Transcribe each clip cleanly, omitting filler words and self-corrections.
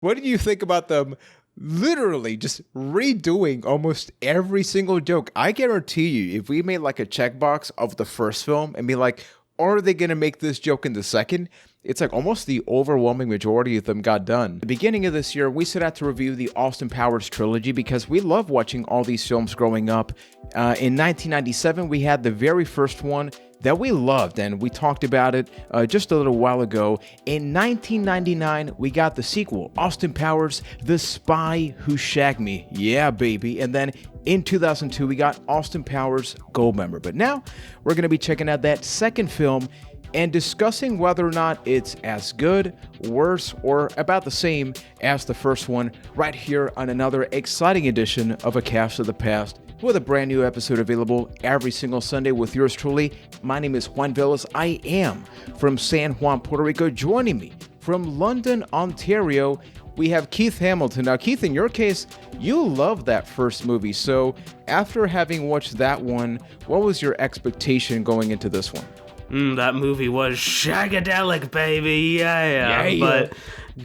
What do you think about them literally just redoing almost every single joke? I guarantee you, if we made like a checkbox of the first film and be like, are they going to make this joke in the second? It's like almost the overwhelming majority of them got done. At the beginning of this year, we set out to review the Austin Powers trilogy because we love watching all these films growing up. In 1997, we had the very first one that we loved, and we talked about it just a little while ago. In 1999, we got the sequel, Austin Powers, The Spy Who Shagged Me. Yeah, baby. And then in 2002, we got Austin Powers, Goldmember. But now, we're going to be checking out that second film and discussing whether or not it's as good, worse, or about the same as the first one right here on another exciting edition of A Cast of the Past, with a brand new episode available every single Sunday with yours truly. My name is Juan Villas. I am from San Juan, Puerto Rico. Joining me from London, Ontario, we have Keith Hamilton. Now, Keith, in your case, you love that first movie. So after having watched that one, what was your expectation going into this one? That movie was shagadelic, baby. Yeah. But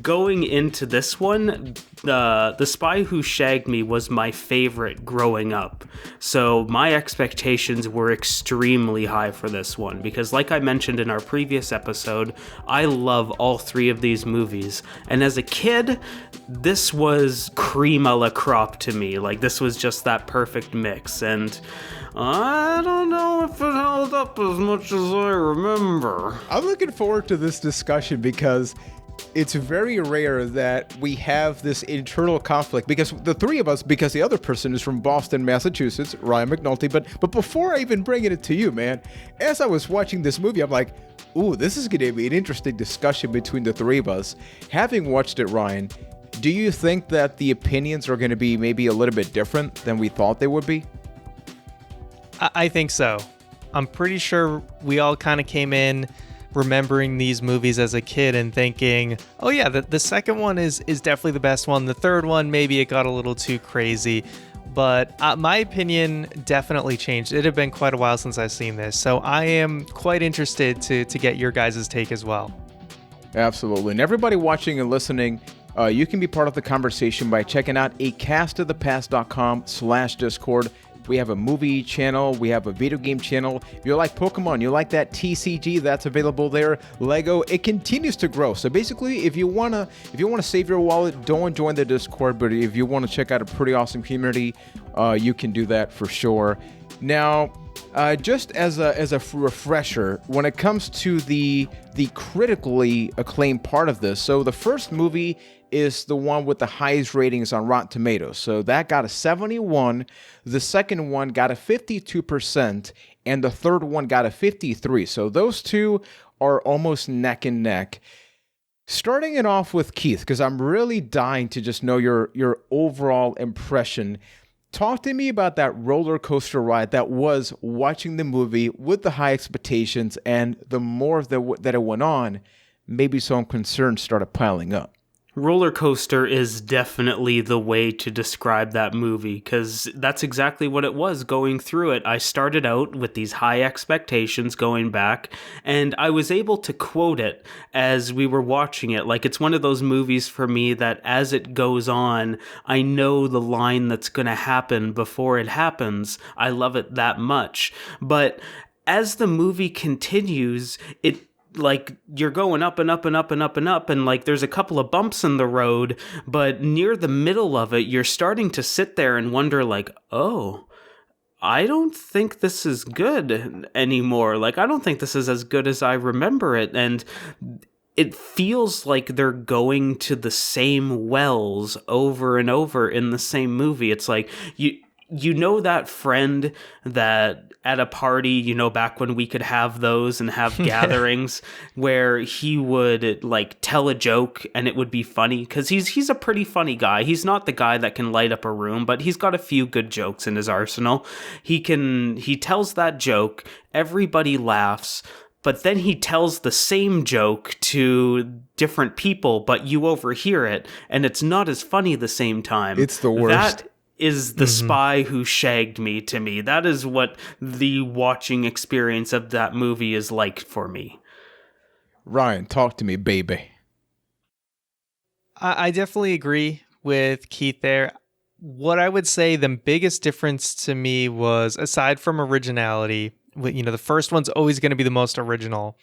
going into this one, The Spy Who Shagged Me was my favorite growing up. So my expectations were extremely high for this one because, like I mentioned in our previous episode, I love all three of these movies. And as a kid, this was cream a la crop to me. Like, this was just that perfect mix. And I don't know if it held up as much as I remember. I'm looking forward to this discussion because it's very rare that we have this internal conflict because the three of us, because the other person is from Boston, Massachusetts, Ryan McNulty. But before I even bring it to you, man, as I was watching this movie, I'm like, ooh, this is going to be an interesting discussion between the three of us. Having watched it, Ryan, do you think that the opinions are going to be maybe a little bit different than we thought they would be? I think so. I'm pretty sure we all kind of came in remembering these movies as a kid and thinking, oh yeah, the second one is definitely the best one. The third one, maybe it got a little too crazy. But my opinion definitely changed. It had been quite a while since I've seen this. So I am quite interested to get your guys' take as well. Absolutely. And everybody watching and listening, you can be part of the conversation by checking out acastofthepast.com/Discord. We have a movie channel. We have a video game channel. If you like Pokemon, you like that TCG, that's available there. Lego, it continues to grow. So basically, if you wanna save your wallet, don't join the Discord. But if you want to check out a pretty awesome community, you can do that for sure. Now, just as a refresher, when it comes to the critically acclaimed part of this, so the first movie is the one with the highest ratings on Rotten Tomatoes. So that got a 71, the second one got a 52%, and the third one got a 53. So those two are almost neck and neck. Starting it off with Keith, because I'm really dying to just know your overall impression. Talk to me about that roller coaster ride that was watching the movie with the high expectations, and the more that it went on, maybe some concerns started piling up. Roller coaster is definitely the way to describe that movie, because that's exactly what it was going through it. I started out with these high expectations going back, and I was able to quote it as we were watching it. Like, it's one of those movies for me that as it goes on, I know the line that's going to happen before it happens. I love it that much. But as the movie continues, like, you're going up and up and up and up and up, and like there's a couple of bumps in the road, but near the middle of it, you're starting to sit there and wonder, like, oh, I don't think this is good anymore. Like, I don't think this is as good as I remember it. And it feels like they're going to the same wells over and over in the same movie. It's like, you know that friend that at a party, you know, back when we could have those and have gatherings where he would like tell a joke and it would be funny, because he's a pretty funny guy. He's not the guy that can light up a room, but he's got a few good jokes in his arsenal. He tells that joke, everybody laughs, but then he tells the same joke to different people, but you overhear it and it's not as funny the same time. It's the worst. That is the Spy Who Shagged Me to me. That is what the watching experience of that movie is like for me. Ryan, talk to me, baby. I definitely agree with Keith there. What I would say the biggest difference to me was, aside from originality, the first one's always going to be the most original.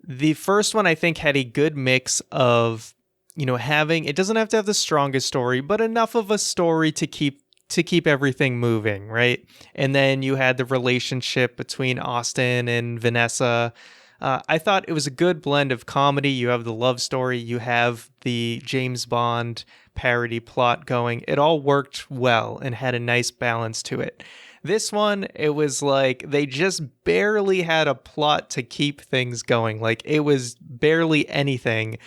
The first one, I think, had a good mix of, having, it doesn't have to have the strongest story, but enough of a story to keep everything moving, right? And then you had the relationship between Austin and Vanessa. I thought it was a good blend of comedy. You have the love story, you have the James Bond parody plot going. It all worked well and had a nice balance to it. This one, it was like they just barely had a plot to keep things going. Like, it was barely anything.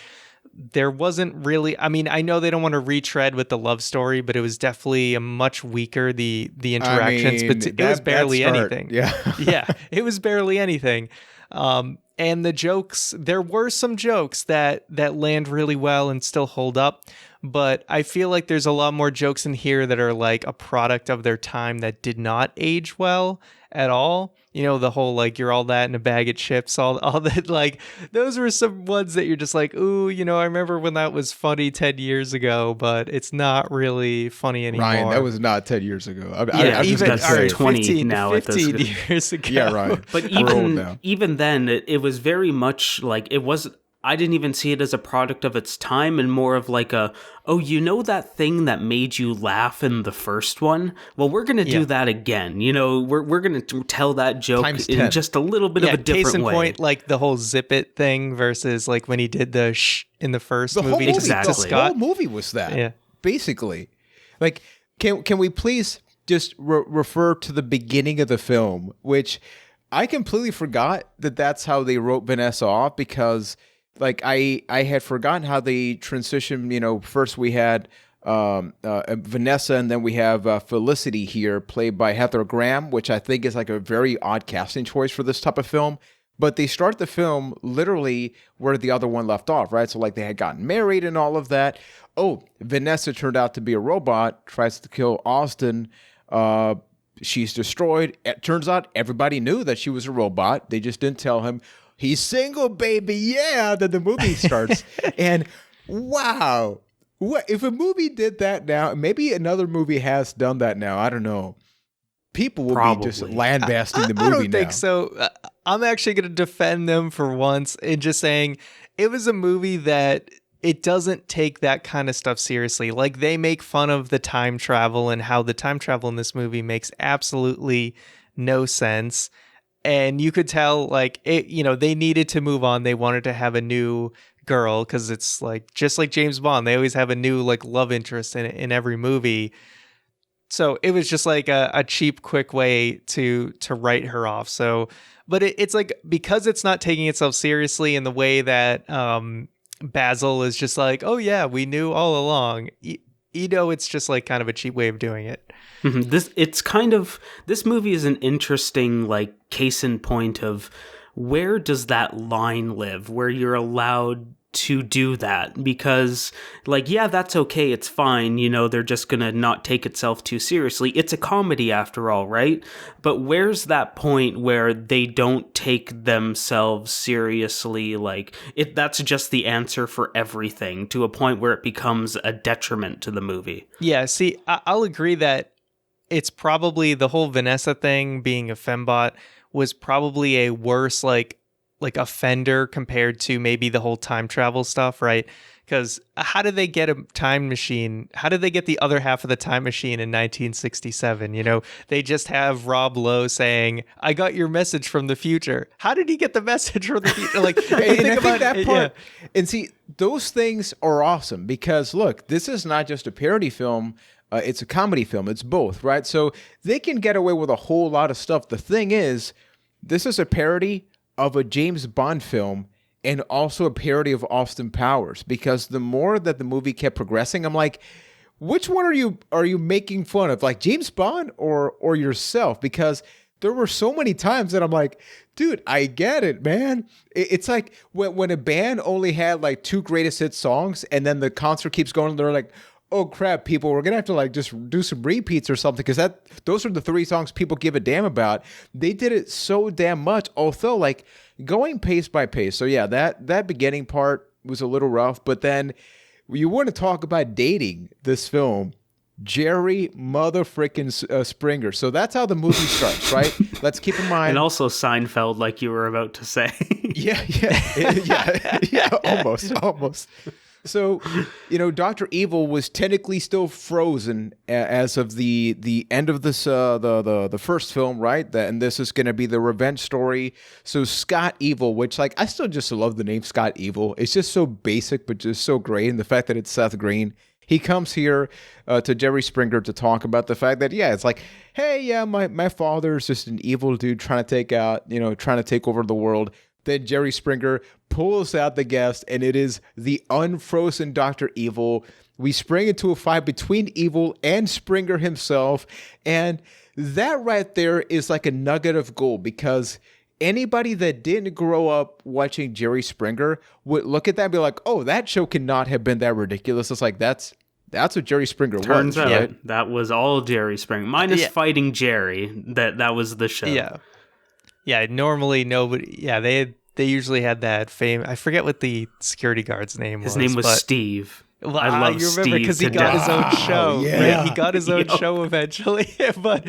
There wasn't really, I mean, I know they don't want to retread with the love story, but it was definitely a much weaker, the interactions, but it was barely anything. Yeah. Yeah, it was barely anything. And the jokes, there were some jokes that land really well and still hold up, but I feel like there's a lot more jokes in here that are like a product of their time that did not age well at all. The whole, like, you're all that in a bag of chips, all that, like, those were some ones that you're just like, ooh, I remember when that was funny 10 years ago, but it's not really funny anymore. Ryan, that was not 10 years ago. Yeah, even that's 20 15, now. 15 years ago. Yeah, Ryan. But We're even then, it was very much like, it was. I didn't even see it as a product of its time, and more of like that thing that made you laugh in the first one? Well, we're going to do that again. We're going to tell that joke in just a little bit of a different case in way. point, like the whole zip it thing versus like when he did the shh in the first movie. Whole movie, Exactly. The Scott. whole movie was that. Yeah. Basically. Like, can we please just refer to the beginning of the film, which I completely forgot that's how they wrote Vanessa off, because like I had forgotten how they transitioned. First we had Vanessa, and then we have Felicity here, played by Heather Graham, which I think is like a very odd casting choice for this type of film. But they start the film literally where the other one left off, right? So like they had gotten married and all of that. Oh, Vanessa turned out to be a robot, tries to kill Austin. She's destroyed. It turns out everybody knew that she was a robot. They just didn't tell him. He's single, baby. Yeah. Then the movie starts. And wow. What if a movie did that now? Maybe another movie has done that now. I don't know. People will be just lambasting the movie now. I don't think so. I'm actually going to defend them for once in just saying it was a movie that it doesn't take that kind of stuff seriously. Like, they make fun of the time travel and how the time travel in this movie makes absolutely no sense. And you could tell, like, it, they needed to move on. They wanted to have a new girl, because it's like, just like James Bond, they always have a new like love interest in every movie. So it was just like a cheap, quick way to write her off. So, but it's like, because it's not taking itself seriously in the way that Basil is just like, oh yeah, we knew all along. It's just like kind of a cheap way of doing it. Mm-hmm. This movie is an interesting like case in point of where does that line live where you're allowed to do that, because like, yeah, that's okay, it's fine, they're just gonna not take itself too seriously. It's a comedy after all, right? But where's that point where they don't take themselves seriously? Like, that's just the answer for everything, to a point where it becomes a detriment to the movie. Yeah, see, I'll agree that it's probably the whole Vanessa thing being a fembot was probably a worse like offender compared to maybe the whole time travel stuff, right? Because how did they get a time machine? How did they get the other half of the time machine in 1967? They just have Rob Lowe saying, "I got your message from the future." How did he get the message from the future? Like, and I think that part. Yeah. And see, those things are awesome because look, this is not just a parody film. It's a comedy film. It's both, right? So they can get away with a whole lot of stuff. The thing is, this is a parody of a James Bond film and also a parody of Austin Powers, because the more that the movie kept progressing, I'm like, which one are you making fun of? Like James Bond or yourself? Because there were so many times that I'm like, dude, I get it, man. It's like when a band only had like 2 greatest hit songs and then the concert keeps going and they're like, oh crap, people, we're gonna have to like just do some repeats or something, because those are the 3 songs people give a damn about. They did it so damn much, although like going pace by pace. So yeah, that beginning part was a little rough, but then you want to talk about dating this film, Jerry motherfucking Springer. So that's how the movie starts, right? Let's keep in mind. And also Seinfeld, like you were about to say. Yeah, almost. So, Dr. Evil was technically still frozen as of the end of this the first film, right? And this is going to be the revenge story. So Scott Evil, which I still just love the name Scott Evil. It's just so basic, but just so great. And the fact that it's Seth Green, he comes here to Jerry Springer to talk about the fact that it's hey, yeah, my father's just an evil dude trying to take over the world. Then Jerry Springer pulls out the guest, and it is the unfrozen Dr. Evil. We spring into a fight between Evil and Springer himself, and that right there is like a nugget of gold, because anybody that didn't grow up watching Jerry Springer would look at that and be like, oh, that show cannot have been that ridiculous. It's like, that's what Jerry Springer was. Turns out right? that was all Jerry Springer. Minus fighting Jerry, that was the show. Yeah, normally nobody. Yeah, they usually had that fame. I forget what the security guard's name was. His name was Steve. Well, I love you remember because he got his own show. Right? He got his own show eventually. But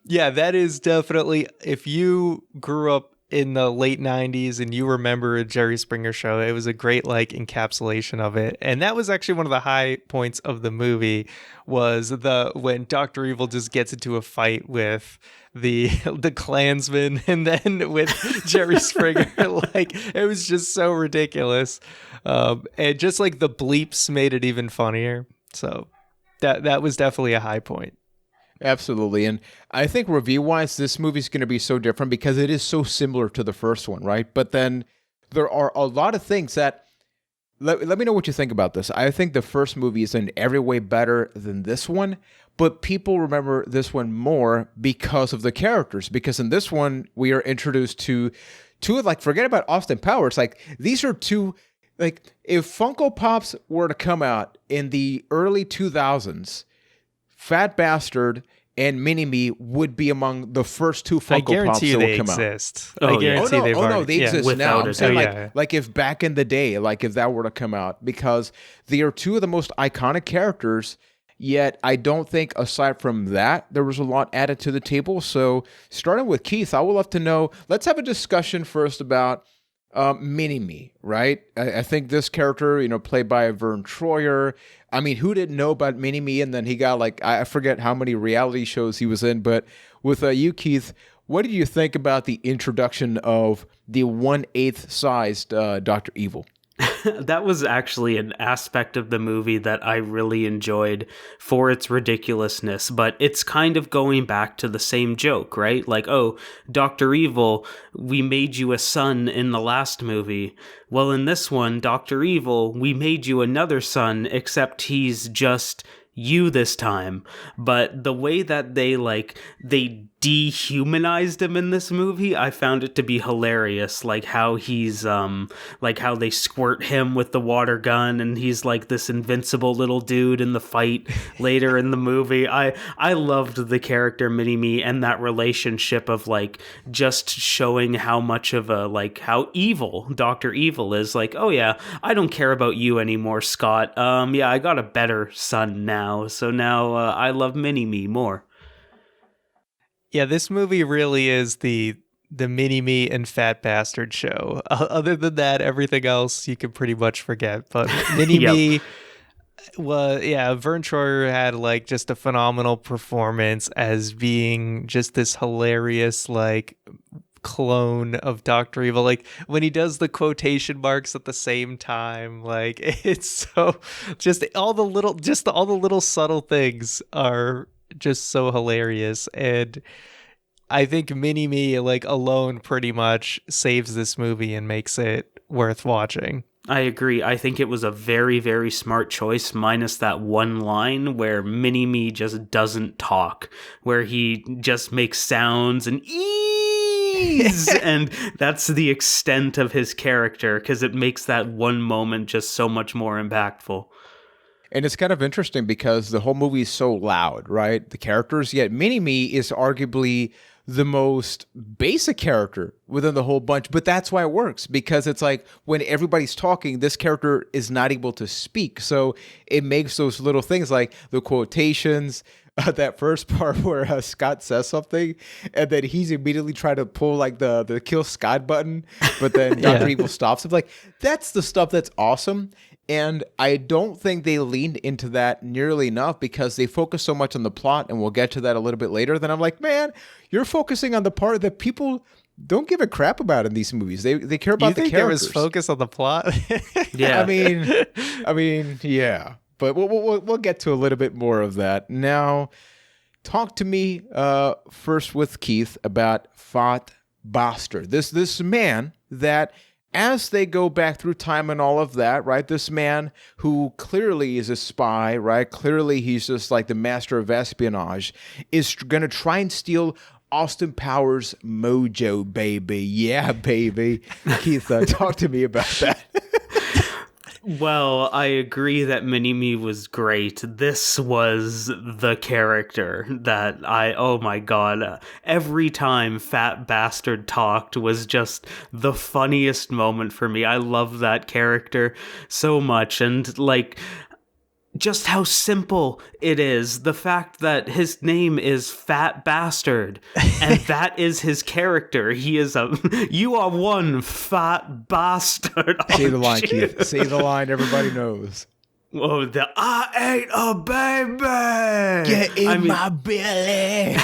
yeah, that is definitely, if you grew up in the late 90s and you remember a Jerry Springer show, it was a great encapsulation of it. And that was actually one of the high points of the movie, was when Dr. Evil just gets into a fight with the Klansman and then with Jerry Springer. It was just so ridiculous. And just the bleeps made it even funnier. So that was definitely a high point. Absolutely. And I think review-wise, this movie's going to be so different because it is so similar to the first one, right? But then there are a lot of things that... Let me know what you think about this. I think the first movie is in every way better than this one, but people remember this one more because of the characters. Because in this one, we are introduced to two, forget about Austin Powers. These are two... if Funko Pops were to come out in the early 2000s, Fat Bastard and Mini-Me would be among the first two Funko Pops that would come exist. out. I guarantee they exist. They exist now. I'm saying yeah. If back in the day, if that were to come out, because they are two of the most iconic characters, yet I don't think aside from that, there was a lot added to the table. So starting with Keith, I would love to know, let's have a discussion first about Mini-Me, right? I think this character, played by Vern Troyer. I mean, who didn't know about Mini-Me? And then he got I forget how many reality shows he was in. But with you, Keith, what did you think about the introduction of the 1/8 sized Dr. Evil? That was actually an aspect of the movie that I really enjoyed for its ridiculousness, but it's kind of going back to the same joke, right? Oh, Dr. Evil, we made you a son in the last movie. Well, in this one, Dr. Evil, we made you another son, except he's just you this time. But the way that they dehumanized him in this movie, I found it to be hilarious. How he's how they squirt him with the water gun and he's this invincible little dude in the fight later in the movie. I loved the character Mini-Me and that relationship of just showing how much of a how evil Dr. Evil is. Oh yeah, I don't care about you anymore, Scott. Yeah, I got a better son now, so now I love Mini-Me more. Yeah, this movie really is the Mini-Me and Fat Bastard show. Other than that, everything else you can pretty much forget. But Mini-Me was, Vern Troyer had just a phenomenal performance as being just this hilarious clone of Dr. Evil. When he does the quotation marks at the same time, it's so just all the little subtle things are just so hilarious. And I think Mini-Me alone pretty much saves this movie and makes it worth watching. I agree. I think it was a very, very smart choice, minus that one line where Mini-Me just doesn't talk, where he just makes sounds and eeees, and that's the extent of his character, because it makes that one moment just so much more impactful. And it's kind of interesting because the whole movie is so loud, right? The characters, yet Mini-Me is arguably the most basic character within the whole bunch. But that's why it works, because it's like when everybody's talking, this character is not able to speak. So it makes those little things like the quotations, that first part where Scott says something and then he's immediately trying to pull like the kill Scott button, but then Dr. Evil stops him. Like, that's the stuff that's awesome. And I don't think they leaned into that nearly enough because they focus so much on the plot, and we'll get to that a little bit later. Then I'm like, man, you're focusing on the part that people don't give a crap about in these movies. They care about the characters. There was focus on the plot? Yeah. I mean, yeah. But we'll get to a little bit more of that. Now, talk to me first with Keith about Fat Bastard. This man that, as they go back through time and all of that, right? This man who clearly is a spy, right? Clearly he's just like the master of espionage, is going to try and steal Austin Powers' mojo, baby. Yeah, baby. Keith, talk to me about that. Well, I agree that Mini-Me was great. This was the character that oh my god, every time Fat Bastard talked was just the funniest moment for me. I love that character so much, and like, just how simple it is. The fact that his name is Fat Bastard and that is his character. He is you are one fat bastard. Say the line, Keith. Say the line everybody knows. Oh, I ate a baby. Get in my belly.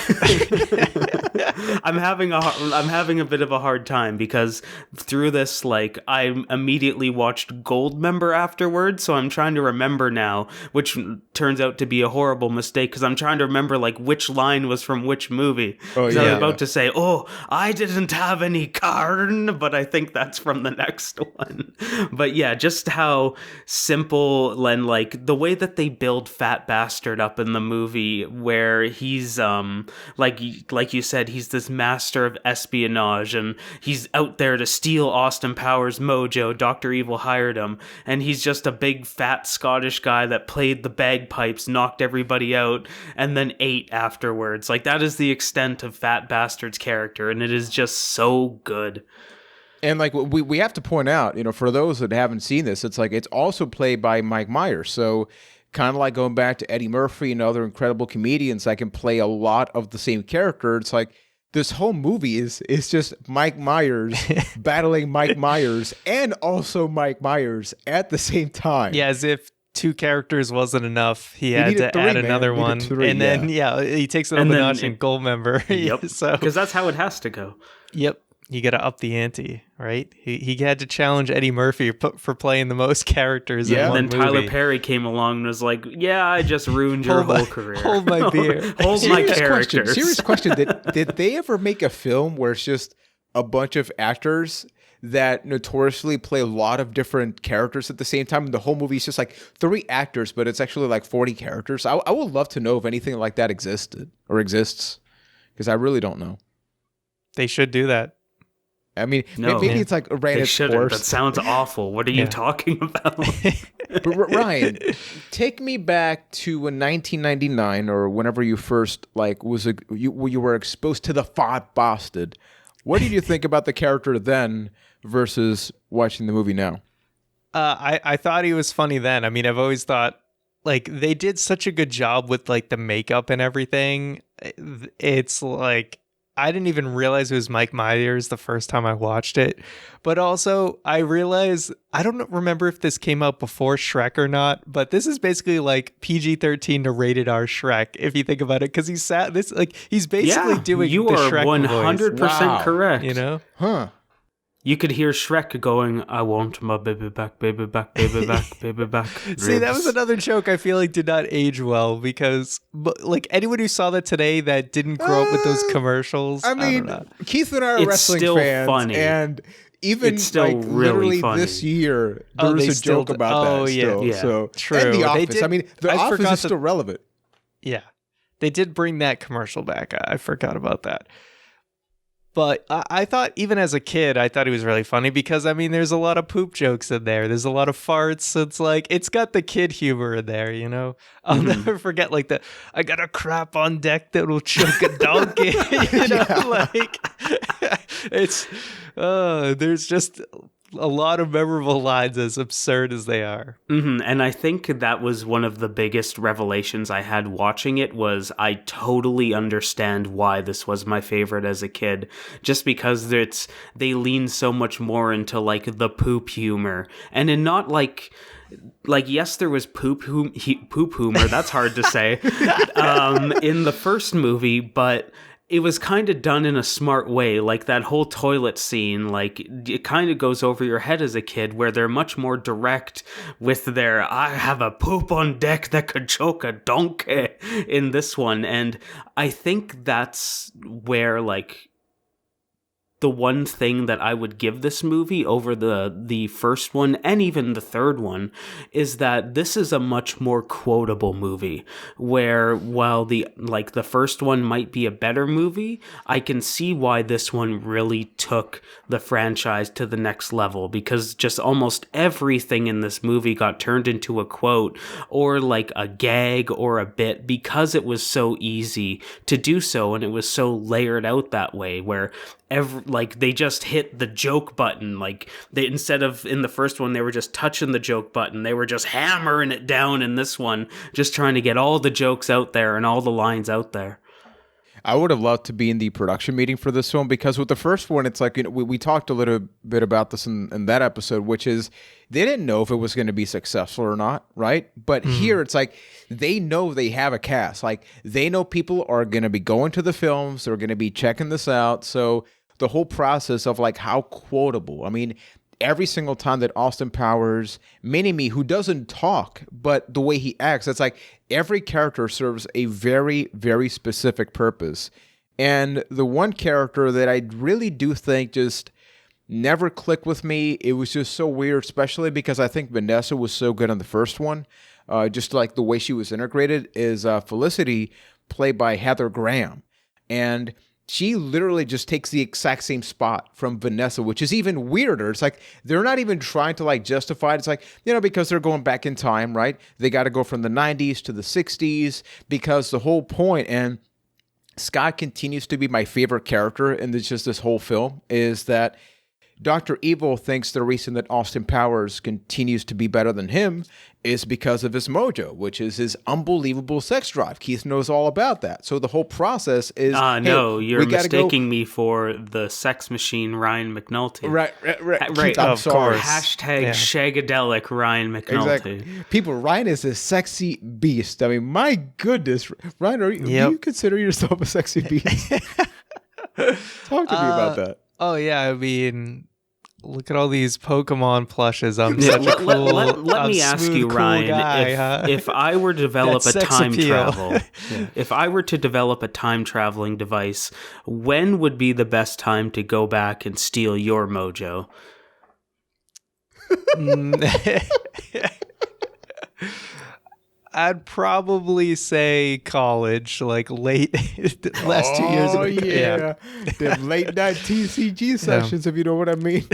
I'm having a bit of a hard time because through this, like, I immediately watched Goldmember afterwards, so I'm trying to remember now, which turns out to be a horrible mistake because I'm trying to remember like which line was from which movie. Oh yeah. I was about to say, "Oh, I didn't have any carn," but I think that's from the next one. But yeah, just how simple and like the way that they build Fat Bastard up in the movie, where he's like you said, he's this master of espionage and he's out there to steal Austin Powers' mojo. Dr. Evil hired him, and he's just a big fat Scottish guy that played the bagpipes, knocked everybody out, and then ate afterwards. Like, that is the extent of Fat Bastard's character, and it is just so good. And like we have to point out, you know, for those that haven't seen this, it's like it's also played by Mike Myers. So kind of like going back to Eddie Murphy and other incredible comedians that can play a lot of the same character. It's like this whole movie is just Mike Myers battling Mike Myers and also Mike Myers at the same time. Yeah, as if two characters wasn't enough. He had to add another one. And then, he takes it up a notch in Goldmember. Yep. So because that's how it has to go. Yep. You got to up the ante, right? He had to challenge Eddie Murphy for playing the most characters in one and then Tyler movie. Perry came along and was like, "Yeah, I just ruined your whole career. Hold my beer. Hold my characters." Serious question. Did they ever make a film where it's just a bunch of actors that notoriously play a lot of different characters at the same time? And the whole movie is just like 3 actors, but it's actually like 40 characters. I would love to know if anything like that existed or exists, because I really don't know. They should do that. I mean, maybe it's like ran its course. That sounds awful. What are you talking about? But Ryan, take me back to 1999 or whenever you first you were exposed to the Fat Bastard. What did you think about the character then versus watching the movie now? I thought he was funny then. I mean, I've always thought like they did such a good job with like the makeup and everything. It's like I didn't even realize it was Mike Myers the first time I watched it. But also, I realized, I don't remember if this came out before Shrek or not, but this is basically like PG-13 to rated R Shrek, if you think about it, because he's basically doing the Shrek voice. You are 100% correct. You know? Huh. You could hear Shrek going, "I want my baby back, baby back, baby back, baby back." See, that was another joke I feel like did not age well, because like anyone who saw that today that didn't grow up with those commercials. I mean, Keith and I are wrestling still fans, funny. And even it's still like really literally funny. this year, there was a joke about that. Still. Yeah. So true. And The Office. I mean, The Office is still relevant. Yeah, they did bring that commercial back. I forgot about that. But I thought, even as a kid, I thought he was really funny because, I mean, there's a lot of poop jokes in there. There's a lot of farts. It's like, it's got the kid humor in there, you know? I'll never forget, like, I got a crap on deck that'll choke a donkey. You know, like, it's, there's just a lot of memorable lines, as absurd as they are. And I think that was one of the biggest revelations I had watching it, was I totally understand why this was my favorite as a kid, just because they lean so much more into like the poop humor, and in not like yes, there was poop humor, that's hard to say, in the first movie, but it was kind of done in a smart way. Like that whole toilet scene, like it kind of goes over your head as a kid, where they're much more direct with their, I have a poop on deck that could choke a donkey in this one. And I think that's where, like, the one thing that I would give this movie over the first one and even the third one is that this is a much more quotable movie, where while the first one might be a better movie, I can see why this one really took the franchise to the next level, because just almost everything in this movie got turned into a quote or like a gag or a bit, because it was so easy to do so, and it was so layered out that way, where they just hit the joke button. Like, they, instead of in the first one, they were just touching the joke button, they were just hammering it down in this one, just trying to get all the jokes out there and all the lines out there. I would have loved to be in the production meeting for this film, because with the first one, it's like, you know, we talked a little bit about this in that episode, which is they didn't know if it was going to be successful or not, right? But here it's like they know they have a cast. Like, they know people are going to be going to the films, they're going to be checking this out. So the whole process of like how quotable, I mean, every single time that Austin Powers, Mini-Me, who doesn't talk, but the way he acts, it's like every character serves a very, very specific purpose. And the one character that I really do think just never clicked with me, it was just so weird, especially because I think Vanessa was so good on the first one, just like the way she was integrated, is Felicity, played by Heather Graham. And she literally just takes the exact same spot from Vanessa, which is even weirder. It's like they're not even trying to like justify it. It's like, you know, because they're going back in time, right? They got to go from the 90s to the 60s, because the whole point, and Scott continues to be my favorite character in this whole film, is that Dr. Evil thinks the reason that Austin Powers continues to be better than him is because of his mojo, which is his unbelievable sex drive. Keith knows all about that. So the whole process is... no, you're mistaking me for the sex machine Ryan McNulty. Right. Keith, I'm sorry. Hashtag Shagadelic Ryan McNulty. Exactly. People, Ryan is a sexy beast. I mean, my goodness. Ryan, do you consider yourself a sexy beast? Talk to me about that. Oh, yeah. I mean, look at all these Pokemon plushes. I'm such a cool, let me ask you, Ryan, guy, if I were to develop a time appeal. travel, if I were to develop a time traveling device, when would be the best time to go back and steal your mojo? I'd probably say college, like late last 2 years. Oh, yeah. Them late night TCG sessions, if you know what I mean.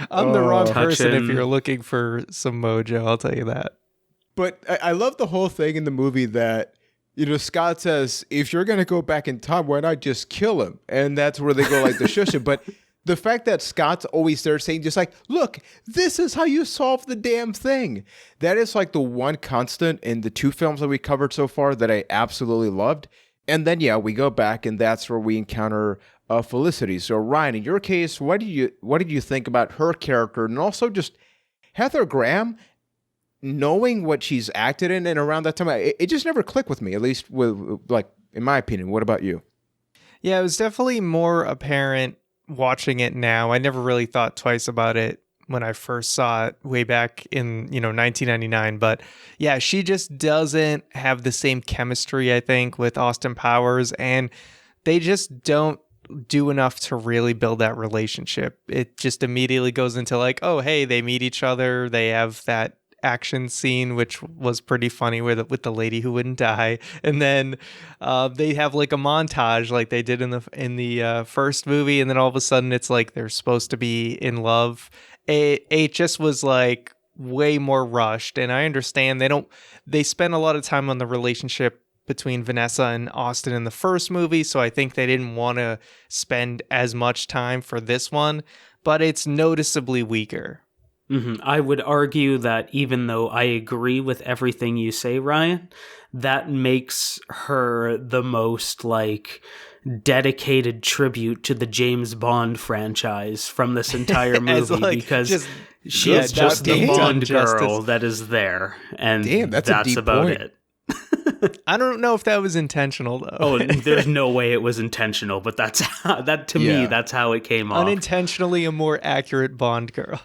I'm the wrong person if you're looking for some mojo, I'll tell you that. But I love the whole thing in the movie that, you know, Scott says, if you're going to go back in time, why not just kill him? And that's where they go like the shush it. But the fact that Scott's always there saying just like, look, this is how you solve the damn thing. That is like the one constant in the two films that we covered so far that I absolutely loved. And then, yeah, we go back and that's where we encounter Felicity. So Ryan, in your case, what did you think about her character, and also just Heather Graham, knowing what she's acted in and around that time? It just never clicked with me, at least with, like, in my opinion. What about you? Yeah, it was definitely more apparent watching it now. I never really thought twice about it when I first saw it way back in, 1999. But yeah, she just doesn't have the same chemistry, I think, with Austin Powers, and they just don't do enough to really build that relationship. It just immediately goes into like, oh, hey, they meet each other. They have that action scene, which was pretty funny with the lady who wouldn't die. And then they have like a montage like they did in the first movie, and then all of a sudden it's like they're supposed to be in love. It just was like way more rushed, and I understand they spend a lot of time on the relationship between Vanessa and Austin in the first movie, so I think they didn't want to spend as much time for this one, but it's noticeably weaker. I would argue that even though I agree with everything you say, Ryan, that makes her the most like dedicated tribute to the James Bond franchise from this entire movie, like, because she's just the Bond girl that is there, and that's about it. I don't know if that was intentional though. Oh, there's no way it was intentional, but that's me, that's how it came off. Unintentionally a more accurate Bond girl.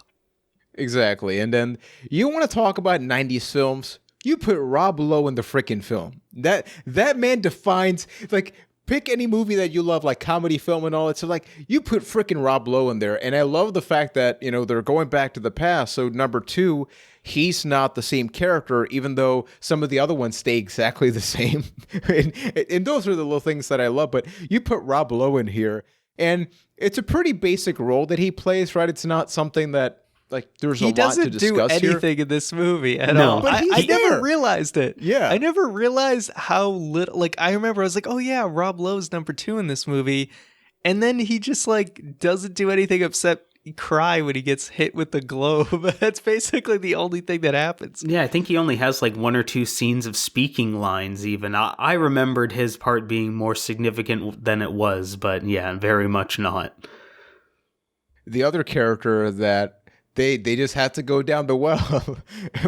Exactly. And then you want to talk about 90s films? You put Rob Lowe in the freaking film. That man defines, like, pick any movie that you love, like comedy film and all that. So, like, you put freaking Rob Lowe in there. And I love the fact that, they're going back to the past. So, number 2, he's not the same character, even though some of the other ones stay exactly the same. and those are the little things that I love. But you put Rob Lowe in here, and it's a pretty basic role that he plays, right? It's not something that, like, there's a lot to discuss here. He doesn't do anything in this movie at all. But I never realized it. Yeah. I never realized how little, like, I remember I was like, oh yeah, Rob Lowe's number 2 in this movie. And then he just, like, doesn't do anything except cry when he gets hit with the globe. That's basically the only thing that happens. Yeah, I think he only has, like, 1 or 2 scenes of speaking lines even. I remembered his part being more significant than it was, but yeah, very much not. The other character that they just had to go down the well,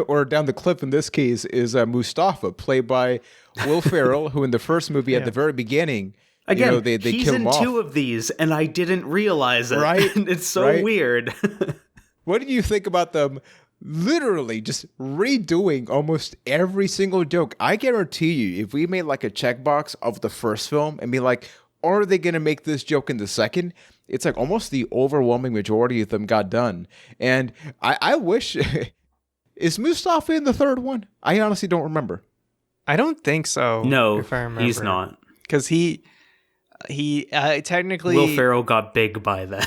or down the cliff in this case, is Mustafa, played by Will Ferrell, who in the first movie at the very beginning, again, they he's kill him off. in 2 of these, and I didn't realize it. Right? It's so weird. What did you think about them literally just redoing almost every single joke? I guarantee you, if we made like a checkbox of the first film and be like, are they going to make this joke in the second? It's like almost the overwhelming majority of them got done. And I wish... Is Mustafa in the third one? I honestly don't remember. I don't think so. No, if I remember. He's not. Because he technically... Will Ferrell got big by then.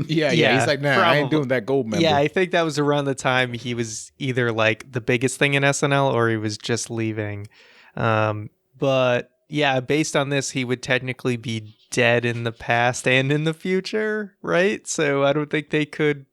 Yeah. He's like, nah, I ain't doing that gold member. Yeah, I think that was around the time he was either like the biggest thing in SNL or he was just leaving. But... yeah, based on this, he would technically be dead in the past and in the future, right? So I don't think they could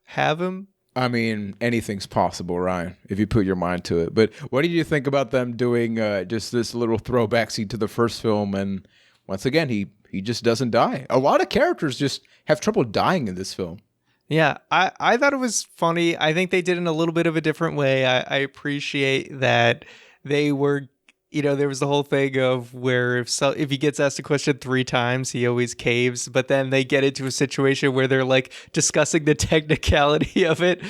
have him. I mean, anything's possible, Ryan, if you put your mind to it. But what do you think about them doing just this little throwback scene to the first film? And once again, he just doesn't die. A lot of characters just have trouble dying in this film. Yeah, I thought it was funny. I think they did it in a little bit of a different way. I appreciate that they were... there was the whole thing of where if he gets asked a question 3 times, he always caves. But then they get into a situation where they're like discussing the technicality of it.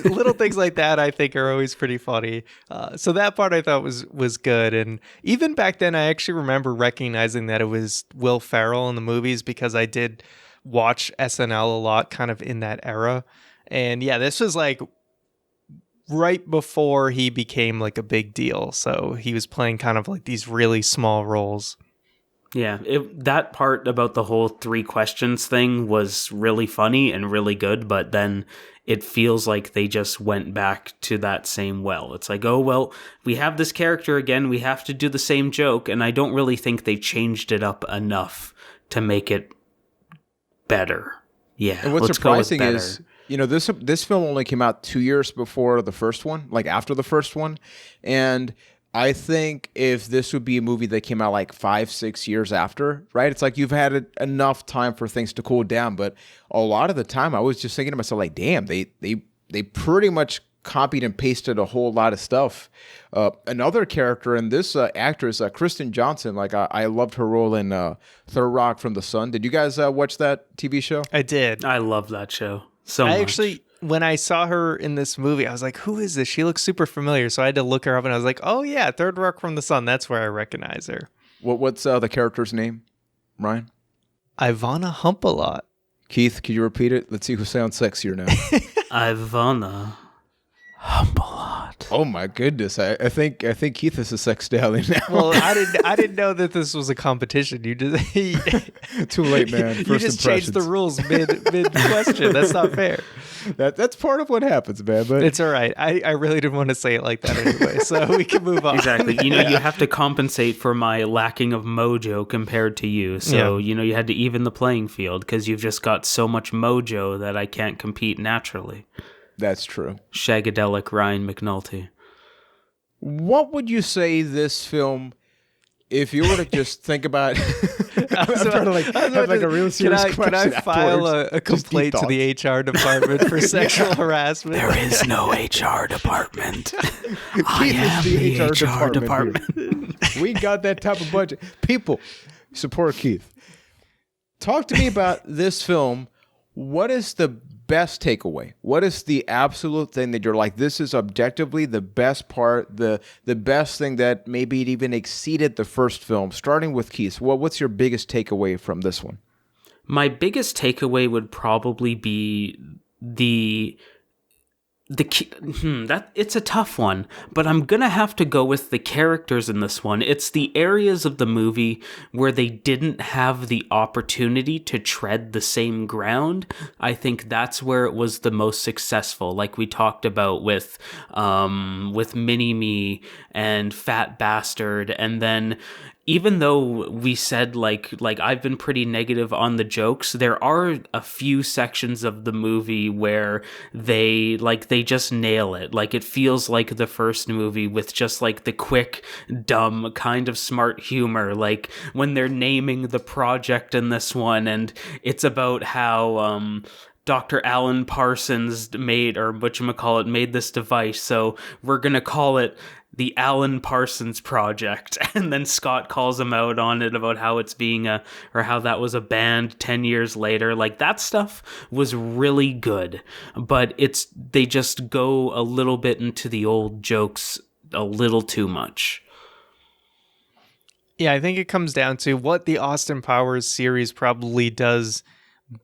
Little things like that I think are always pretty funny. So that part I thought was good. And even back then, I actually remember recognizing that it was Will Ferrell in the movies because I did watch SNL a lot, kind of in that era. And yeah, this was like right before he became like a big deal. So he was playing kind of like these really small roles. Yeah, that part about the whole 3 questions thing was really funny and really good, but then it feels like they just went back to that same well. It's like, oh, well, we have this character again, we have to do the same joke, and I don't really think they changed it up enough to make it better. Yeah, and what's surprising is... this film only came out 2 years before the first one, like after the first one. And I think if this would be a movie that came out like 5-6 years after, right? It's like you've had enough time for things to cool down. But a lot of the time I was just thinking to myself, like, damn, they pretty much copied and pasted a whole lot of stuff. Another character, and this actress, Kristen Johnson, like I loved her role in Third Rock from the Sun. Did you guys watch that TV show? I did. I love that show. So much. Actually, when I saw her in this movie, I was like, who is this? She looks super familiar. So I had to look her up and I was like, oh yeah, Third Rock from the Sun. That's where I recognize her. What's the character's name, Ryan? Ivana Hump-a-Lot. Keith, could you repeat it? Let's see who sounds sexier now. Ivana Humble-lot. Oh my goodness! I think Keith is a sex stallion now. Well, I didn't know that this was a competition. You just Too late, man. you First just changed the impressions. rules mid question. That's not fair. That's part of what happens, man. But It's all right. I really didn't want to say it like that anyway, so we can move on. Exactly. You have to compensate for my lacking of mojo compared to you. So, you had to even the playing field because you've just got so much mojo that I can't compete naturally. that's true. Shagadelic Ryan McNulty. What would you say this film, if you were to just think about? I'm trying to have a real serious question. Can I file afterwards. a Just deep complaint to the HR department for sexual harassment? There is no HR department. I Keith am is the HR department department. We got that type of budget. People, support Keith. Talk to me about this film. What is the best takeaway? What is the absolute thing that you're like, this is objectively the best part, the best thing that maybe it even exceeded the first film? Starting with Keith, what's your biggest takeaway from this one? My biggest takeaway would probably be that it's a tough one, but I'm gonna have to go with the characters in this one. It's the areas of the movie where they didn't have the opportunity to tread the same ground. I think that's where it was the most successful, like we talked about with Mini-Me and Fat Bastard, and then even though we said like I've been pretty negative on the jokes, there are a few sections of the movie where they just nail it. Like it feels like the first movie with just like the quick, dumb, kind of smart humor. Like when they're naming the project in this one, and it's about how Dr. Alan Parsons made this device, so we're gonna call it the Alan Parsons Project, and then Scott calls him out on it about how it's being how that was a band 10 years later. Like that stuff was really good, but they just go a little bit into the old jokes a little too much. Yeah, I think it comes down to what the Austin Powers series probably does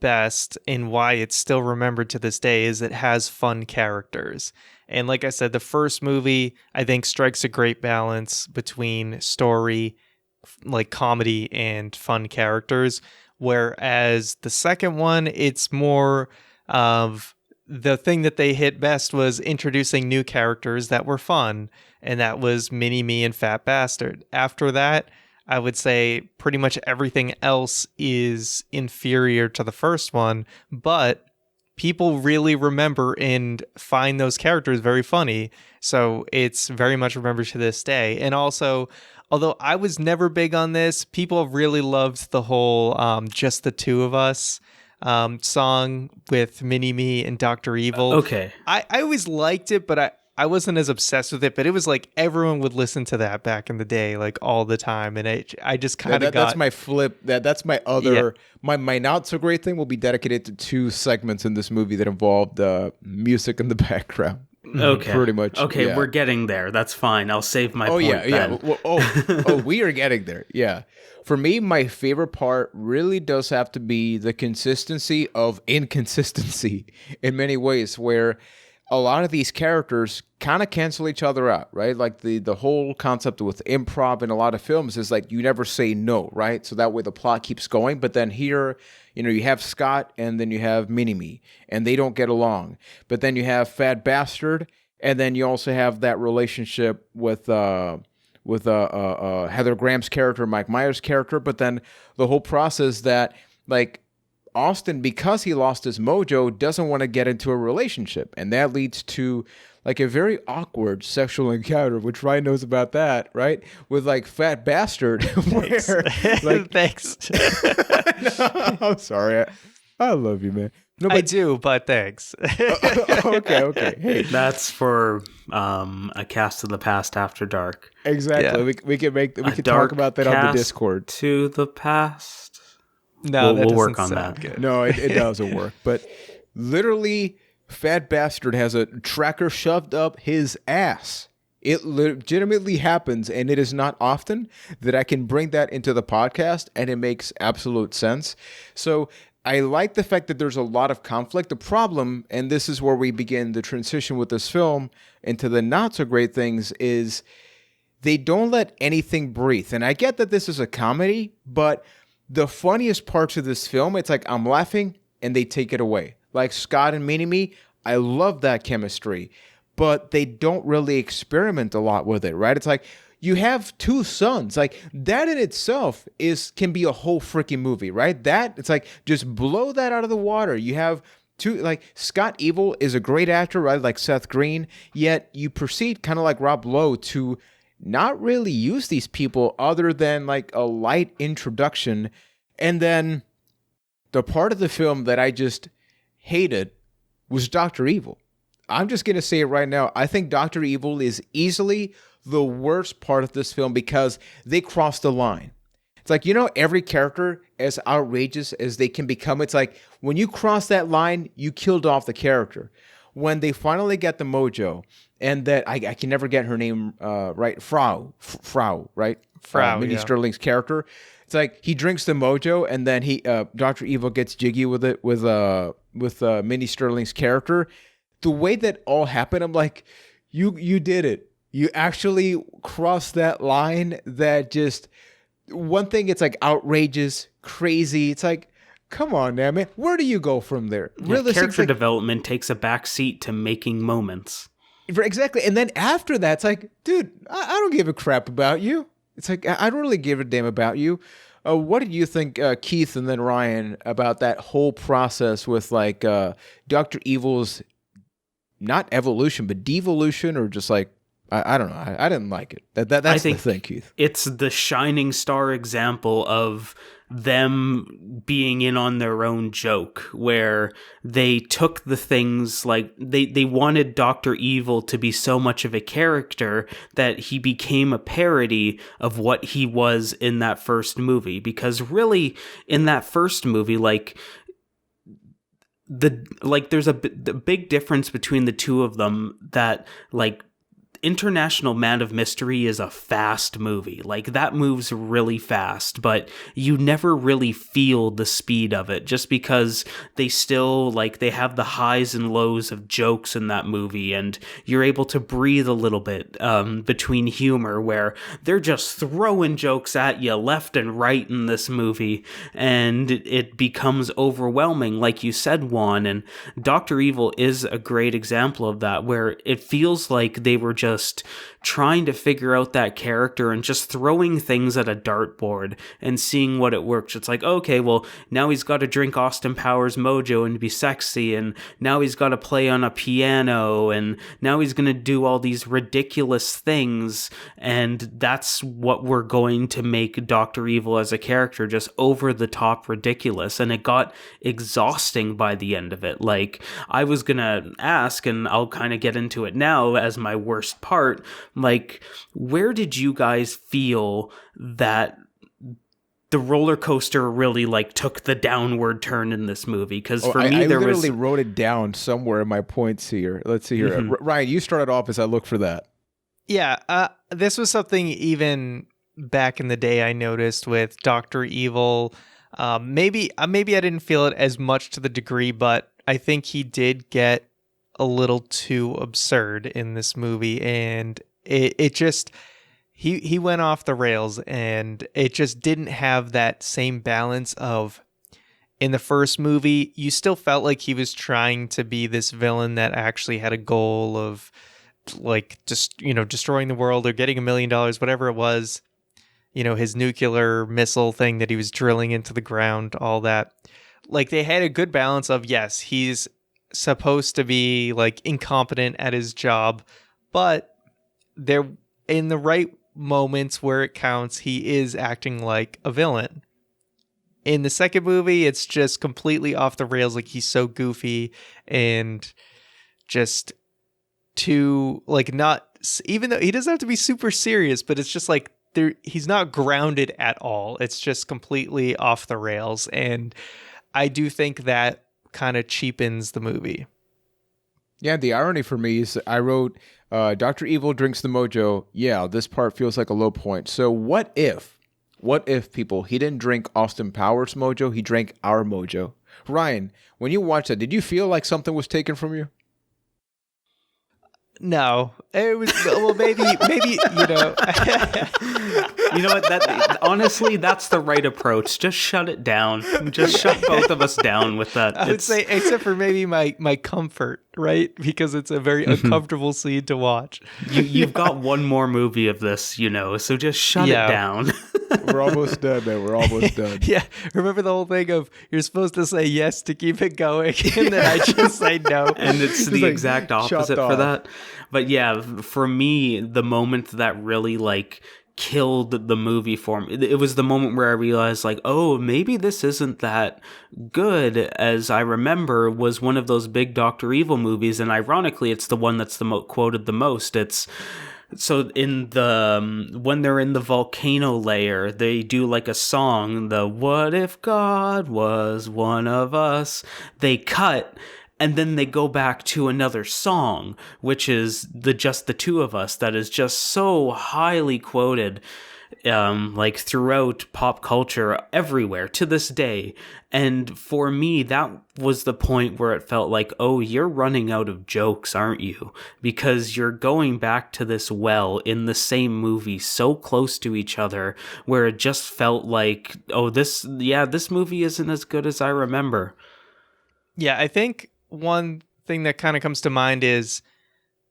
best and why it's still remembered to this day is it has fun characters. And like I said, the first movie, I think, strikes a great balance between story, like comedy, and fun characters. Whereas the second one, it's more of the thing that they hit best was introducing new characters that were fun. And that was Mini-Me and Fat Bastard. After that, I would say pretty much everything else is inferior to the first one, but people really remember and find those characters very funny. So it's very much remembered to this day. And also, although I was never big on this, people really loved the whole Just the Two of Us song with Mini-Me and Dr. Evil. Okay. I always liked it, but I wasn't as obsessed with it, but it was like everyone would listen to that back in the day, like all the time. And I just kind of got... That's my flip. That's my other... Yeah. My not so great thing will be dedicated to two segments in this movie that involved music in the background. Okay. Pretty much. Okay, yeah. We're getting there. That's fine. I'll save my point then. Yeah. Well, we are getting there. Yeah. For me, my favorite part really does have to be the consistency of inconsistency in many ways, where a lot of these characters kind of cancel each other out, right? Like the whole concept with improv in a lot of films is like you never say no, right? So that way the plot keeps going. But then here, you have Scott and then you have Mini-Me, and they don't get along. But then you have Fat Bastard, and then you also have that relationship with Heather Graham's character, Mike Myers' character. But then the whole process that like Austin, because he lost his mojo, doesn't want to get into a relationship. And that leads to like a very awkward sexual encounter, which Ryan knows about that, right? With like Fat Bastard. Thanks. Where, like, Thanks. No, I'm sorry. I love you, man. No, I do, but thanks. Okay. Hey, that's for a Cast of the Past After Dark. exactly. Yeah. We can talk about that on the Discord. To the past. No, we'll work on that. Good. No, it doesn't work. But literally, Fat Bastard has a tracker shoved up his ass. It legitimately happens, and it is not often that I can bring that into the podcast, and it makes absolute sense. So I like the fact that there's a lot of conflict. The problem, and this is where we begin the transition with this film into the not so great things, is they don't let anything breathe. And I get that this is a comedy, but the funniest parts of this film, it's like I'm laughing and they take it away. Like Scott and Minimi, I love that chemistry, but they don't really experiment a lot with it, right? It's like you have two sons. Like that in itself can be a whole freaking movie, right? That it's like just blow that out of the water. You have two, like Scott Evil is a great actor, right? Like Seth Green, yet you proceed kind of like Rob Lowe to not really use these people other than like a light introduction. And then the part of the film that I just hated was Dr. Evil. I'm just going to say it right now. I think Dr. Evil is easily the worst part of this film because they crossed the line. It's like, every character, as outrageous as they can become, it's like when you cross that line, you killed off the character. When they finally get the mojo, and that I can never get her name right, Frau, right? Minnie yeah. Sterling's character. It's like he drinks the mojo, and then Dr. Evil gets jiggy with it with Minnie Sterling's character. The way that all happened, I'm like, you did it. You actually crossed that line. That just one thing. It's like outrageous, crazy. It's like, come on, now, man. Where do you go from there? Yeah, character development takes a backseat to making moments. Exactly. And then after that, it's like, dude, I don't give a crap about you. It's like, I don't really give a damn about you. What did you think, Keith and then Ryan, about that whole process with like Dr. Evil's not evolution, but devolution, or just like, I don't know. I didn't like it. That's the thing, Keith. It's the shining star example of them being in on their own joke, where they took the things like they wanted Dr. Evil to be so much of a character that he became a parody of what he was in that first movie. Because really, in that first movie, there's the big difference between the two of them, that like International Man of Mystery is a fast movie. Like that moves really fast, but you never really feel the speed of it, just because they still they have the highs and lows of jokes in that movie, and you're able to breathe a little bit between humor, where they're just throwing jokes at you left and right in this movie, and it becomes overwhelming, like you said, Juan. And Dr. Evil is a great example of that, where it feels like they were just trying to figure out that character and just throwing things at a dartboard and seeing what it works. It's like, okay, well, now he's got to drink Austin Powers mojo and be sexy, and now he's got to play on a piano, and now he's going to do all these ridiculous things, and that's what we're going to make Dr. Evil as a character, just over the top ridiculous. And it got exhausting by the end of it. Like, I was going to ask, and I'll kind of get into it now as my worst part, like, where did you guys feel that the roller coaster really took the downward turn in this movie? Because for me, I literally wrote it down somewhere in my points here. Let's see here. Mm-hmm. Ryan, you started off as I look for that. Yeah, this was something even back in the day I noticed with Dr. Evil. Maybe I didn't feel it as much to the degree, but I think he did get a little too absurd in this movie, and it just he went off the rails, and it just didn't have that same balance of, in the first movie you still felt like he was trying to be this villain that actually had a goal of just destroying the world or getting $1 million, whatever it was, his nuclear missile thing that he was drilling into the ground, all that. They had a good balance of, yes, he's supposed to be incompetent at his job, but there, in the right moments where it counts, he is acting like a villain. In the second movie, it's just completely off the rails. He's so goofy and just too not, even though he doesn't have to be super serious, but it's just he's not grounded at all. It's just completely off the rails, and I do think that kind of cheapens the movie. Yeah, the irony for me is I wrote, Dr. Evil drinks the mojo. Yeah, this part feels like a low point. So what if people, he didn't drink Austin Powers mojo, he drank our mojo. Ryan, when you watched that, did you feel like something was taken from you? No, it was well, maybe you know. You know what? That honestly, that's the right approach. Just shut it down. Just shut both of us down with that. I would say, except for maybe my comfort, right? Because it's a very uncomfortable scene to watch. You've got one more movie of this, you know, so just shut it down. We're almost done, man. We're almost done. Yeah, remember the whole thing of you're supposed to say yes to keep it going, and then I just say no. And it's the exact opposite for that. But yeah, for me, the moment that really like killed the movie for me, it was the moment where I realized like, oh, maybe this isn't that good as I remember, was one of those big Dr. Evil movies. And ironically, it's the one that's the quoted the most. It's so in the when they're in the volcano layer, they do like a song, the "What if God was one of us?" They cut, and then they go back to another song, which is just the two of us. That is just so highly quoted, like throughout pop culture everywhere to this day. And for me, that was the point where it felt like, oh, you're running out of jokes, aren't you? Because you're going back to this well in the same movie so close to each other, where it just felt like, oh, this movie isn't as good as I remember. Yeah, I think one thing that kind of comes to mind is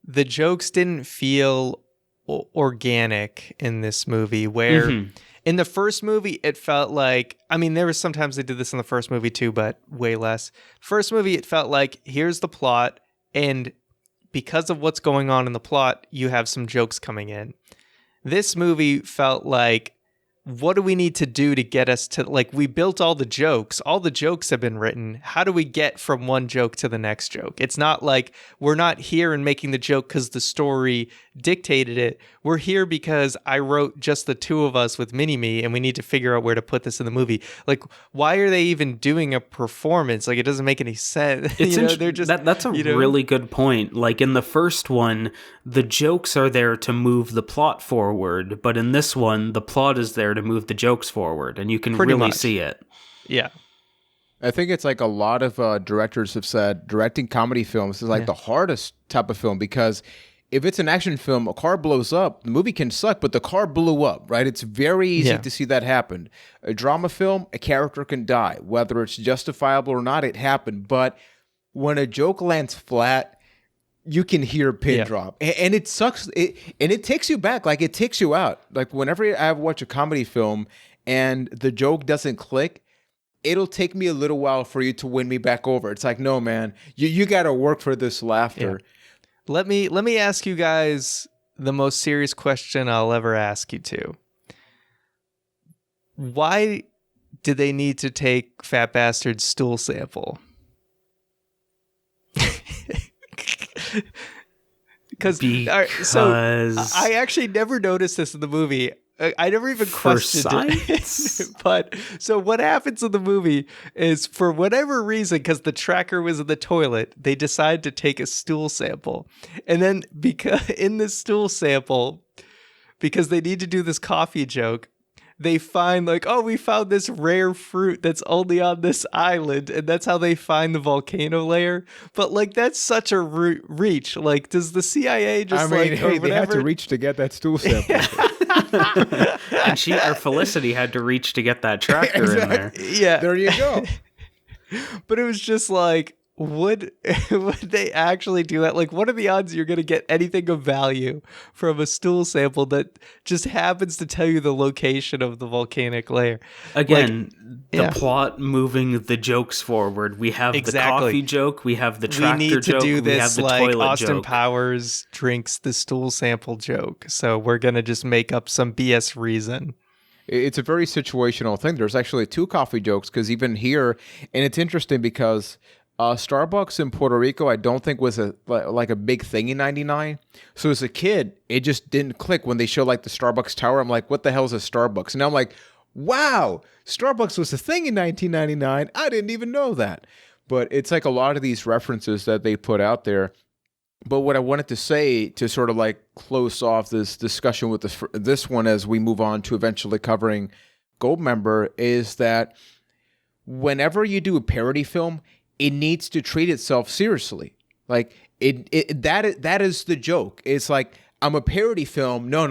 the jokes didn't feel organic in this movie, where in the first movie it felt like, I mean, there was sometimes they did this in the first movie too, but way less. First movie, it felt like, here's the plot, and because of what's going on in the plot, you have some jokes coming in. This movie felt like, what do we need to do to get us to, like, we built all the jokes have been written. How do we get from one joke to the next joke? It's not like we're not here and making the joke because the story dictated it. We're here because I wrote just the two of us with Mini-Me, and we need to figure out where to put this in the movie. Like, why are they even doing a performance? Like, it doesn't make any sense. They're just that's a really good point. Like in the first one, the jokes are there to move the plot forward, but in this one, the plot is there to move the jokes forward, and you can Pretty really much. see it. Yeah. I think it's like a lot of directors have said directing comedy films is like the hardest type of film, because if it's an action film, a car blows up, the movie can suck, but the car blew up, right? It's very easy to see that happen. A drama film, a character can die. Whether it's justifiable or not, it happened. But when a joke lands flat, you can hear a pin drop. And it sucks. And it takes you back. Like, it takes you out. Like, whenever I watch a comedy film and the joke doesn't click, it'll take me a little while for you to win me back over. It's like, no, man, you got to work for this laughter. Yeah. Let me ask you guys the most serious question I'll ever ask you to. Why did they need to take Fat Bastard's stool sample? Because I actually never noticed this in the movie. I never even questioned it. But so what happens in the movie is, for whatever reason, because the tracker was in the toilet, they decide to take a stool sample. And then because in this stool sample, because they need to do this coffee joke, they find like, oh, we found this rare fruit that's only on this island, and that's how they find the volcano layer. But like, that's such a reach. Like, does the CIA just they had to reach to get that stool sample. And Felicity had to reach to get that tractor in there. Yeah, there you go. But it was just like, would they actually do that? Like, what are the odds you're going to get anything of value from a stool sample that just happens to tell you the location of the volcanic layer? Again, the plot moving the jokes forward. We have the coffee joke. We have the tractor joke. We need to do this, we have the like toilet Austin joke. Powers drinks the stool sample joke. So we're going to just make up some BS reason. It's a very situational thing. There's actually two coffee jokes, because even here, and it's interesting because Starbucks in Puerto Rico, I don't think was a big thing in '99. So as a kid, it just didn't click when they show like the Starbucks tower. I'm like, what the hell is a Starbucks? And now I'm like, wow, Starbucks was a thing in 1999. I didn't even know that. But it's like a lot of these references that they put out there. But what I wanted to say to sort of like close off this discussion with this one as we move on to eventually covering Goldmember is that whenever you do a parody film, it needs to treat itself seriously. Like that is the joke. It's like, I'm a parody film. No.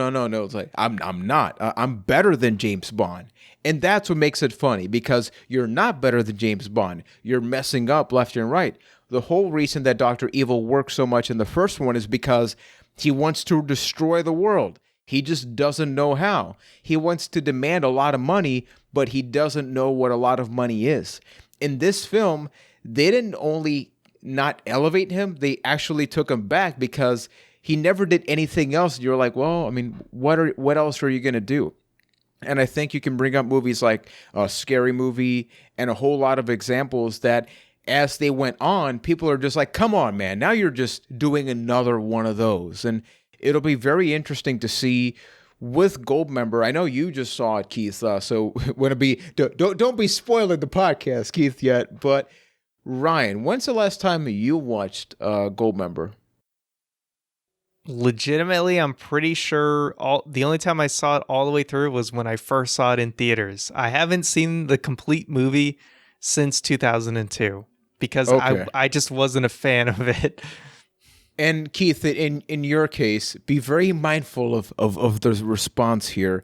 It's like, I'm not. I'm better than James Bond. And that's what makes it funny, because you're not better than James Bond. You're messing up left and right. The whole reason that Dr. Evil works so much in the first one is because he wants to destroy the world. He just doesn't know how. He wants to demand a lot of money, but he doesn't know what a lot of money is. In this film, they didn't only not elevate him, they actually took him back, because he never did anything else. You're like, well, I mean, what else are you going to do? And I think you can bring up movies like a Scary Movie and a whole lot of examples that as they went on, people are just like, come on, man, now you're just doing another one of those. And it'll be very interesting to see with Goldmember. I know you just saw it, Keith, so don't be spoiling the podcast, Keith, yet. But Ryan, when's the last time you watched Goldmember? Legitimately, I'm pretty sure the only time I saw it all the way through was when I first saw it in theaters. I haven't seen the complete movie since 2002 because Okay. I just wasn't a fan of it. And Keith, in your case, be very mindful of the response here.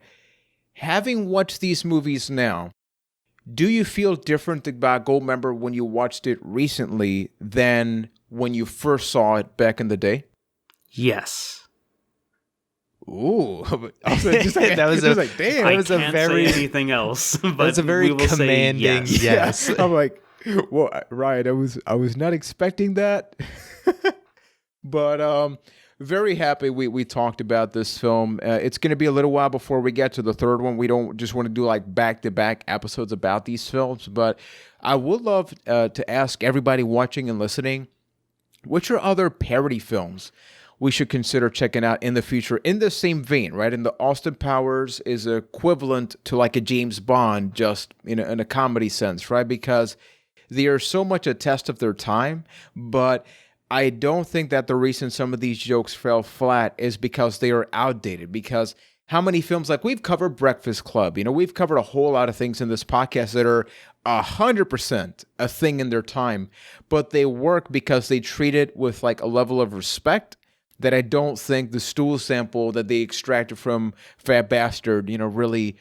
Having watched these movies now, do you feel different about Goldmember when you watched it recently than when you first saw it back in the day? Yes. Ooh, I was like, That was damn. I That was a can't very- say anything else. But That's a very we will say commanding yes. I'm like, well, Ryan, I was not expecting that. But very happy we talked about this film. It's going to be a little while before we get to the third one. We don't just want to do like back-to-back episodes about these films, but I would love to ask everybody watching and listening, which are other parody films we should consider checking out in the future in the same vein, right? And the Austin Powers is equivalent to like a James Bond, just in a comedy sense, right? Because they are so much a test of their time, but I don't think that the reason some of these jokes fell flat is because they are outdated. Because how many films, like we've covered Breakfast Club, we've covered a whole lot of things in this podcast that are 100% a thing in their time, but they work because they treat it with like a level of respect that I don't think the stool sample that they extracted from Fat Bastard, really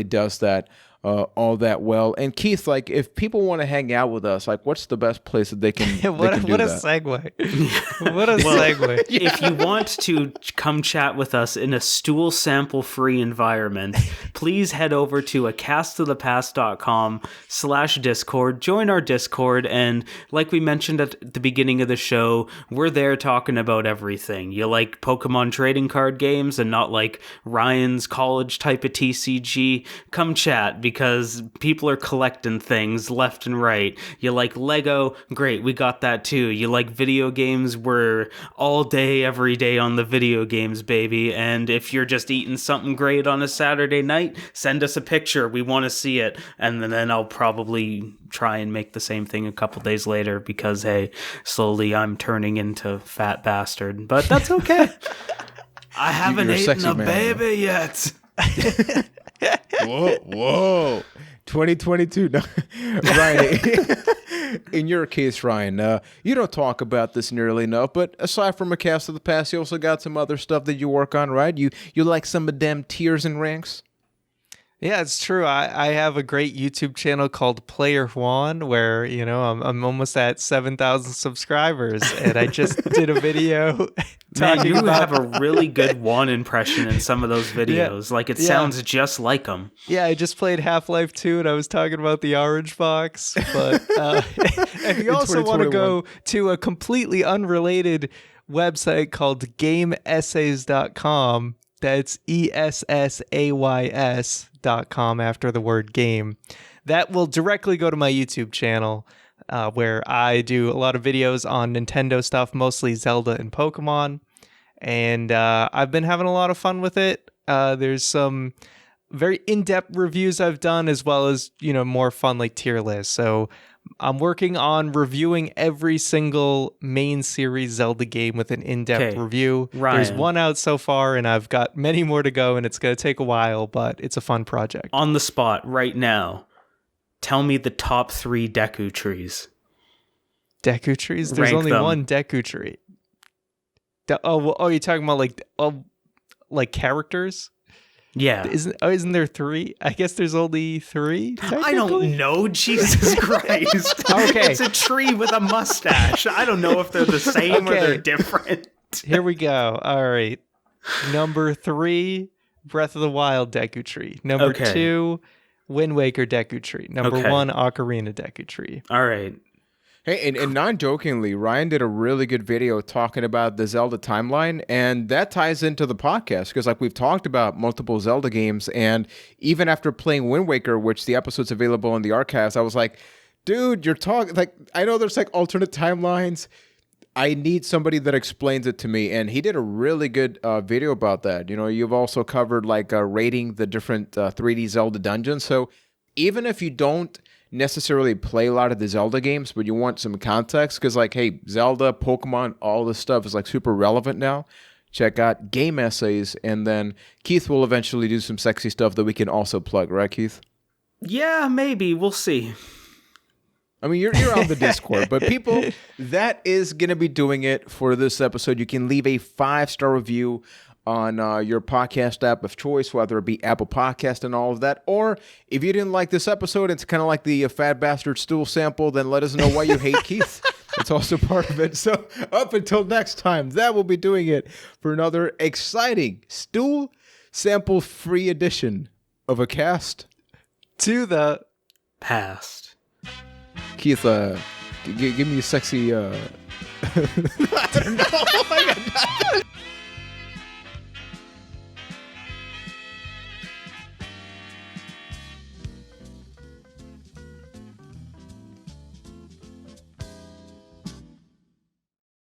does that all that well. And Keith, like, if people want to hang out with us, like, what's the best place that they can? What they can do a that? segue! What a segue! If you want to come chat with us in a stool sample free environment, please head over to acastofthepast.com/Discord, join our Discord, and like we mentioned at the beginning of the show, we're there talking about everything. You like Pokemon trading card games and not like Ryan's college type of TCG? Come chat, because people are collecting things left and right. You like Lego? Great, we got that too. You like video games? We're all day, every day on the video games, baby. And if you're just eating something great on a Saturday night, send us a picture. We want to see it. And then I'll probably try and make the same thing a couple days later because, hey, slowly I'm turning into Fat Bastard. But that's okay. I haven't You're a eaten sexy a man, baby yet. Whoa. 2022. No. Ryan, in your case, Ryan, you don't talk about this nearly enough, but aside from A Cast of the Past, you also got some other stuff that you work on, right? You like some of them tiers and ranks? Yeah, it's true. I have a great YouTube channel called Player Juan where, I'm almost at 7,000 subscribers, and I just did a video Man, talking you about... have a really good Juan impression in some of those videos. Like, it sounds just like him. Yeah, I just played Half-Life 2, and I was talking about the Orange Box. But if you also want to go to a completely unrelated website called GameEssays.com, that's ESSAYS.com after the word game, that will directly go to my YouTube channel, where I do a lot of videos on Nintendo stuff, mostly Zelda and Pokemon. And I've been having a lot of fun with it. There's some very in-depth reviews I've done, as well as, more fun like tier lists. So I'm working on reviewing every single main series Zelda game with an in-depth review. Ryan. There's one out so far, and I've got many more to go, and it's going to take a while, but it's a fun project. On the spot right now, tell me the top 3 Deku trees. Deku trees? There's Rank only them. one Deku tree. You're talking about like characters? Yeah. Isn't there 3? I guess there's only 3. I don't know, Jesus Christ. Okay. It's a tree with a mustache. I don't know if they're the same or they're different. Here we go. All right. Number 3, Breath of the Wild Deku tree. Number 2, Wind Waker Deku tree. Number 1, Ocarina Deku tree. All right. Hey, and non-jokingly, Ryan did a really good video talking about the Zelda timeline, and that ties into the podcast because, like, we've talked about multiple Zelda games, and even after playing Wind Waker, which the episode's available in the archives, I was like, dude, you're talking, like, I know there's, like, alternate timelines. I need somebody that explains it to me, and he did a really good video about that. You know, you've also covered, like, rating the different 3D Zelda dungeons, so even if you don't necessarily play a lot of the Zelda games, but you want some context, because like, hey, Zelda, Pokemon, all this stuff is like super relevant now. Check out Game Essays, and then Keith will eventually do some sexy stuff that we can also plug, right, Keith? Yeah, maybe. We'll see. I mean, you're on the Discord, but people, that is going to be doing it for this episode. You can leave a 5-star review on your podcast app of choice, whether it be Apple Podcast and all of that, or if you didn't like this episode, it's kind of like the Fat Bastard stool sample, then let us know why you hate Keith. It's also part of it. So up until next time, that will be doing it for another exciting stool sample free edition of a cast To the past. Keith, give me a sexy I don't know. Oh my God.